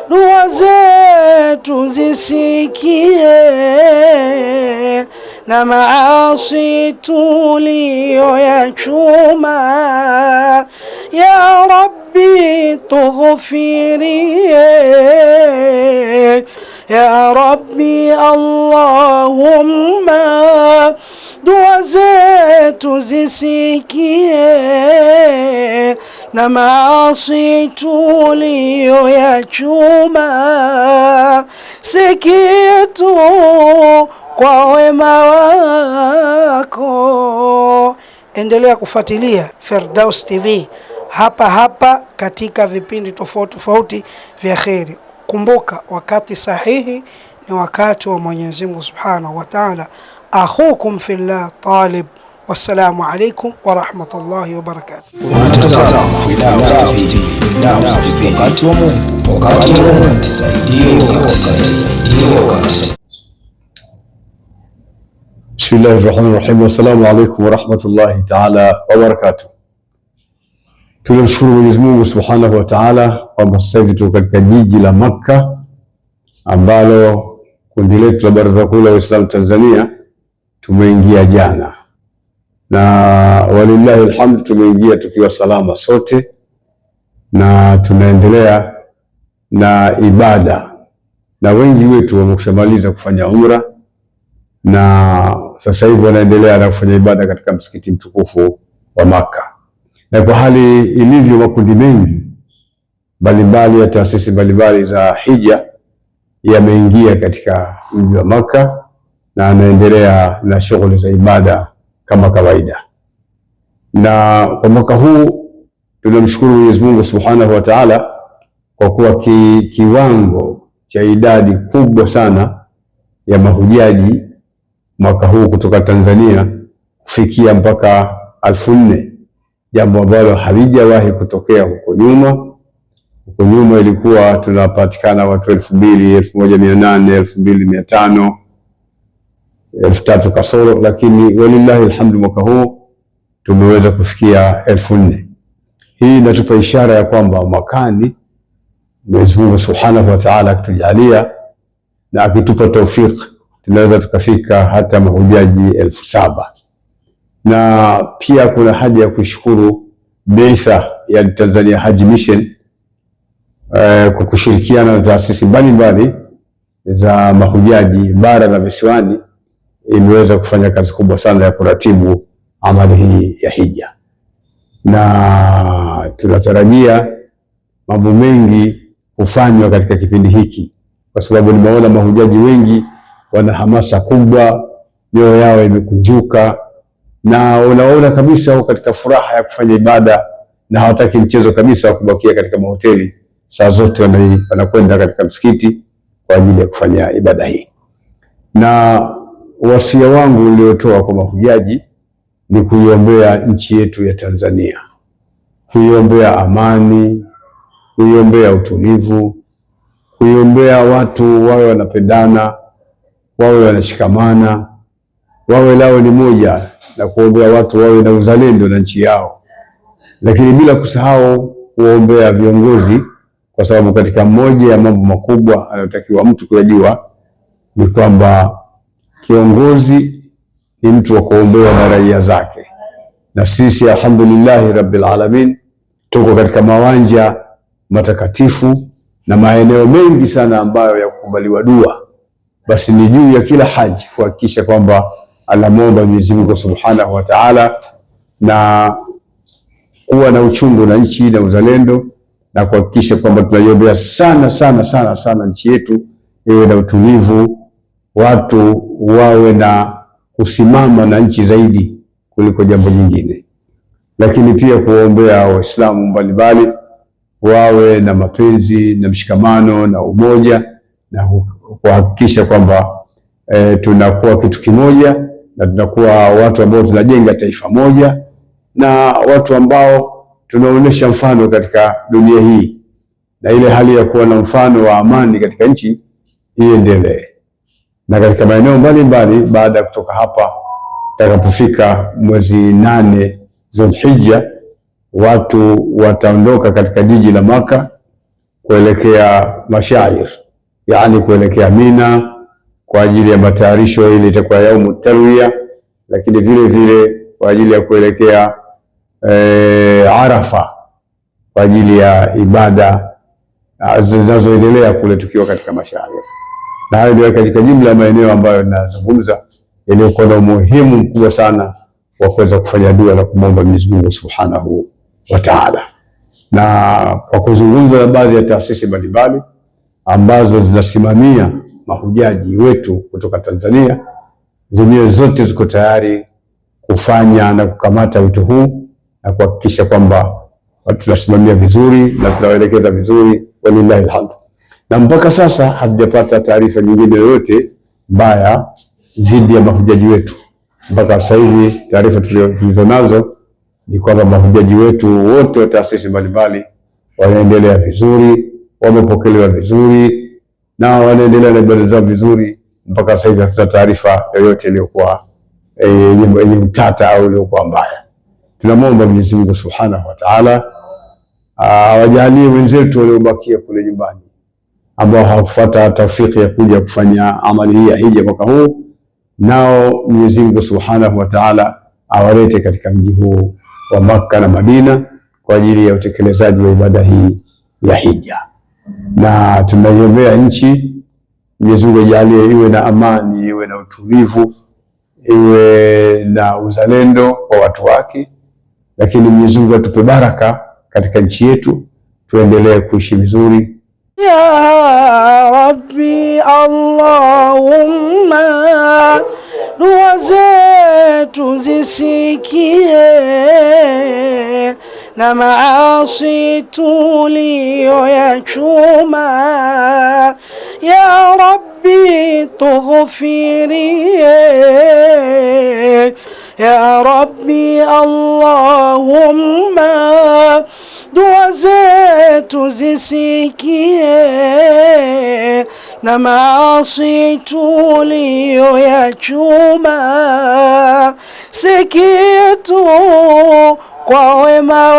dua zetu zisikie, na maasi tuliyoyachuma. Ya Rabbi tughfirie, ya Rabbi Allahumma, dua zetu zisikie, na maasi tuliyoyachuma. Si kitu kwa wema wako. Endelea kufuatilia Firdaus TV hapa hapa katika vipindi tofauti tofauti vya kheri. Kumbuka, wakati sahihi ni wakati wa Mwenyezi Mungu Subhanahu wa Ta'ala. Akhukum fillah Talib. Wassalamu alaikum wa rahmatullahi wa barakatuh. Wakati wa Mungu, wakati wa Mungu, Bismillahirrahmanirrahim. Wassalamu alaikum wa rahmatullahi ta'ala wa barakatuh. Tunamshukuru Mwenyezi Mungu Subhanahu wa Ta'ala kwamba sasa hivi tuko katika jiji la Makka ambalo kundi letu la Baraza Kuu la Waislamu Tanzania tumeingia jana, na walillahi alhamd tumeingia tukiwa salama sote, na tunaendelea na ibada, na wengi wetu wameshamaliza kufanya umra na sasa hivi wanaendelea na kufanya ibada katika msikiti mtukufu wa Makka. Na kwa hali ilivyo, makundi mengi mbalimbali ya taasisi mbalimbali za hija yameingia katika mji wa Makka na anaendelea na shughuli za ibada kama kawaida. Na kwa mwaka huu tunamshukuru Mwenyezi Mungu Subhanahu wa Ta'ala kwa kuwa kiwango cha idadi kubwa sana ya mahujaji mwaka huu kutoka Tanzania kufikia mpaka 4,000, jambo ambalo halijawahi kutokea huko nyuma. Huko nyuma ilikuwa tunapatikana watu 2,000, 1,800, 2,500, 3,000 kasoro, lakini walillahi alhamdu mwaka huu tumeweza kufikia 4,000. Hii inatupa ishara ya kwamba mwakani Mwenyezi Mungu Subhanahu wa Ta'ala akitujalia na akitupa taufiki tunaweza tukafika hata mahujaji 7,000. Na pia kuna haja ya kushukuru Beitha ya Tanzania Haji Mission kwa kushirikiana na taasisi mbalimbali za mahujaji bara na visiwani, imeweza kufanya kazi kubwa sana ya kuratibu amali hii ya hija, na tunatarajia mambo mengi kufanywa katika kipindi hiki, kwa sababu nimeona mahujaji wengi wana hamasa kubwa, mioyo yao imekunjuka, na unaona kabisa wako katika furaha ya kufanya ibada na hawataki mchezo kabisa wa kubakia katika mahoteli. Saa zote wanakwenda katika msikiti kwa ajili ya kufanya ibada hii. Na wasia wangu uliotoa kwa mahujaji ni kuiombea nchi yetu ya Tanzania, kuiombea amani, kuiombea utulivu, kuiombea watu wawe wanapendana, wawe wanashikamana, wawe lao ni moja, na kuombea watu wawe na uzalendo na nchi yao. Lakini bila kusahau kuombea viongozi, kwa sababu katika moja ya mambo makubwa anayotakiwa mtu kuyajua ni kwamba kiongozi ni mtu wa kuombewa na raia zake. Na sisi alhamdulillah rabbil alamin tuko katika mawanja matakatifu na maeneo mengi sana ambayo ya kukubaliwa dua. Basi ni juu ya kila haji kuhakikisha kwamba anamwomba Mwenyezi Mungu Subhanahu wa Ta'ala na kuwa na uchungu na nchi na uzalendo, na kuhakikisha kwamba tunaiombea sana sana sana sana nchi yetu iwe na utulivu, watu wawe na kusimama na nchi zaidi kuliko jambo jingine. Lakini pia kuombea Waislamu mbalimbali wawe na mapenzi na mshikamano na umoja, na kuhakikisha kwamba tunakuwa kitu kimoja, na tunakuwa watu ambao tunajenga taifa moja, na watu ambao tunaonesha mfano katika dunia hii, na ile hali ya kuwa na mfano wa amani katika nchi iendelee. Na katika maeneo mbalimbali baada ya kutoka hapa, takapofika mwezi 8 Dhulhijja, watu wataondoka katika jiji la Makka kuelekea mashair, yani kuelekea Mina kwa ajili ya matayarisho ile itakuwa yaumu tarwiya, lakini vile vile kwa ajili ya kuelekea Arafa kwa ajili ya ibada zinazoendelea kule tukiwa katika mashair. Na hayo ndio katika jumla ya maeneo ambayo ninazungumza yaliyokuwa na umuhimu mkubwa sana wa kuweza kufanya dua na kumwomba Mwenyezi Mungu Subhanahu wa Ta'ala. Na kwa kuzungumza na baadhi ya taasisi mbalimbali ambazo zinasimamia mahujaji wetu kutoka Tanzania, zenyewe zote ziko tayari kufanya na kukamata wito huu na kuhakikisha kwamba tunasimamia vizuri na tunawaelekeza vizuri, walillahi alhamd. Na mpaka sasa hatujapata taarifa nyingine yoyote mbaya dhidi ya mahujaji wetu. Mpaka sasa hivi taarifa tulizo nazo ni kwamba mahujaji wetu wote wa taasisi mbalimbali wanaendelea vizuri, wamepokelewa vizuri na wanaendelea na ibada zao vizuri. Mpaka sasa hivi hatuna taarifa yoyote iliyokuwa yenye utata au iliyokuwa mbaya. Tunamwomba Mwenyezi Mungu Subhanahu wa Ta'ala awajalie wenzetu waliobakia kule nyumbani ambao hawakufuata taufiki ya kuja kufanya amali hii ya hija mwaka huu, nao Mwenyezi Mungu Subhanahu wa Ta'ala awalete katika mji huu wa Makka na Madina kwa ajili ya utekelezaji wa ibada hii ya hija. Na tunaiombea nchi, Mwenyezi Mungu ajalie iwe na amani, iwe na utulivu, iwe na uzalendo kwa watu wake, lakini Mwenyezi Mungu atupe baraka katika nchi yetu, tuendelee kuishi vizuri. Ya Rabbi Allahumma, dua zetu zisikie na maasi tuliyoyachuma. Ya Rabbi tughfirie, ya Rabbi Allahumma, dua zetu zisikie na maasi tuliyoyachuma. Sikia tu kwa wema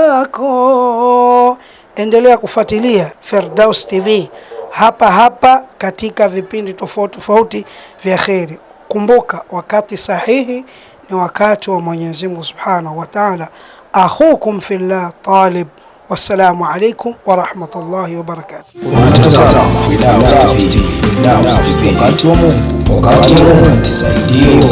wako. Endelea kufuatilia Firdaus TV hapa hapa katika vipindi tofauti tofauti vya kheri. Kumbuka, wakati sahihi ni wakati wa Mwenyezi Mungu Subhanahu wa Ta'ala. Akhukum fillah Talib. Wassalamu alaikum wa rahmatullahi wa barakatuh. Wakati wa Mungu, wakati wa Mungu, tusaidie.